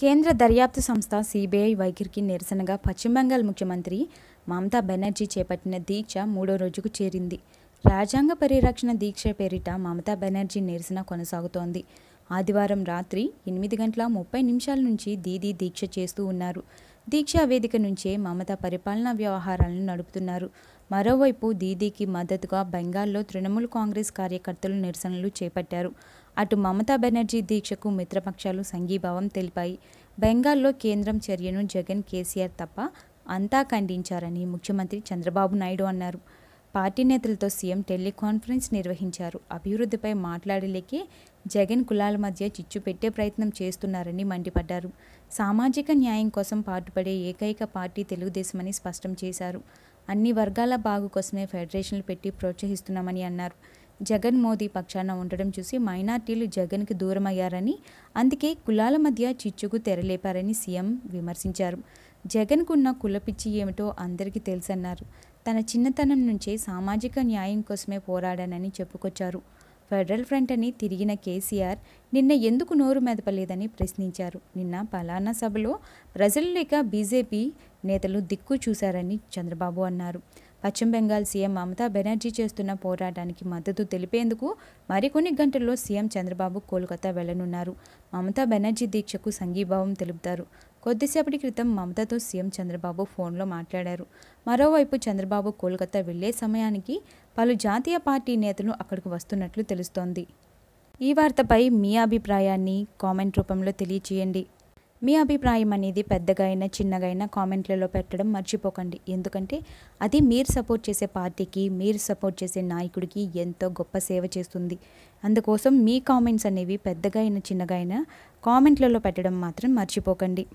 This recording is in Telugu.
కేంద్ర దర్యాప్తు సంస్థ సీబీఐ వైఖరికి నిరసనగా పశ్చిమ బెంగాల్ ముఖ్యమంత్రి మమతా బెనర్జీ చేపట్టిన దీక్ష మూడో రోజుకు చేరింది. రాజ్యాంగ పరిరక్షణ దీక్ష పేరిట మమతా బెనర్జీ నిరసన కొనసాగుతోంది. ఆదివారం రాత్రి 8:30 నుంచి దీదీ దీక్ష చేస్తూ ఉన్నారు. దీక్షా వేదిక నుంచే మమత పరిపాలనా వ్యవహారాలను నడుపుతున్నారు. మరోవైపు దీదీకి మద్దతుగా బెంగాల్లో తృణమూల్ కాంగ్రెస్ కార్యకర్తలు నిరసనలు చేపట్టారు. అటు మమతా బెనర్జీ దీక్షకు మిత్రపక్షాలు సంఘీభావం తెలిపాయి. బెంగాల్లో కేంద్రం చర్యను జగన్, కేసీఆర్ తప్ప అంతా ఖండించారని ముఖ్యమంత్రి చంద్రబాబు నాయుడు అన్నారు. పార్టీ నేతలతో సీఎం టెలికాన్ఫరెన్స్ నిర్వహించారు. అభివృద్ధిపై మాట్లాడలేకే జగన్ కులాల మధ్య చిచ్చు పెట్టే ప్రయత్నం చేస్తున్నారని మండిపడ్డారు. సామాజిక న్యాయం కోసం పాటుపడే ఏకైక పార్టీ తెలుగుదేశమని స్పష్టం చేశారు. అన్ని వర్గాల బాగు కోసమే ఫెడరేషన్లు పెట్టి ప్రోత్సహిస్తున్నామని అన్నారు. జగన్, మోదీ పక్షాన ఉండడం చూసి మైనార్టీలు జగన్కి దూరమయ్యారని, అందుకే కులాల మధ్య చిచ్చుకు తెరలేపారని సీఎం విమర్శించారు. జగన్కున్న కులపిచ్చి ఏమిటో అందరికీ తెలుసన్నారు. తన చిన్నతనం నుంచే సామాజిక న్యాయం కోసమే పోరాడానని చెప్పుకొచ్చారు. ఫెడరల్ ఫ్రంట్ అని తిరిగిన కేసీఆర్ నిన్న ఎందుకు నోరు మెదపలేదని ప్రశ్నించారు. నిన్న పలానా సభలో ప్రజలు లేక బీజేపీ నేతలు దిక్కు చూశారని చంద్రబాబు అన్నారు. పశ్చిమ బెంగాల్ సీఎం మమతా బెనర్జీ చేస్తున్న పోరాటానికి మద్దతు తెలిపేందుకు మరికొన్ని గంటల్లో సీఎం చంద్రబాబు కోల్కతా వెళ్లనున్నారు. మమతా బెనర్జీ దీక్షకు సంఘీభావం తెలుపుతారు. కొద్దిసేపటి క్రితం మమతతో సీఎం చంద్రబాబు ఫోన్లో మాట్లాడారు. మరోవైపు చంద్రబాబు కోల్కతా వెళ్లే సమయానికి పలు జాతీయ పార్టీ నేతలు అక్కడికి వస్తున్నట్లు తెలుస్తోంది. ఈ వార్తపై మీ అభిప్రాయాన్ని కామెంట్ రూపంలో తెలియచేయండి. మీ అభిప్రాయం అనేది పెద్దగా అయినా చిన్నగా అయినా కామెంట్లలో పెట్టడం మర్చిపోకండి. ఎందుకంటే అది మీరు సపోర్ట్ చేసే పార్టీకి, మీరు సపోర్ట్ చేసే నాయకుడికి ఎంతో గొప్ప సేవ చేస్తుంది. అందుకోసం మీ కామెంట్స్ అనేవి పెద్దగా అయినా చిన్నగా అయినా కామెంట్లలో పెట్టడం మాత్రం మర్చిపోకండి.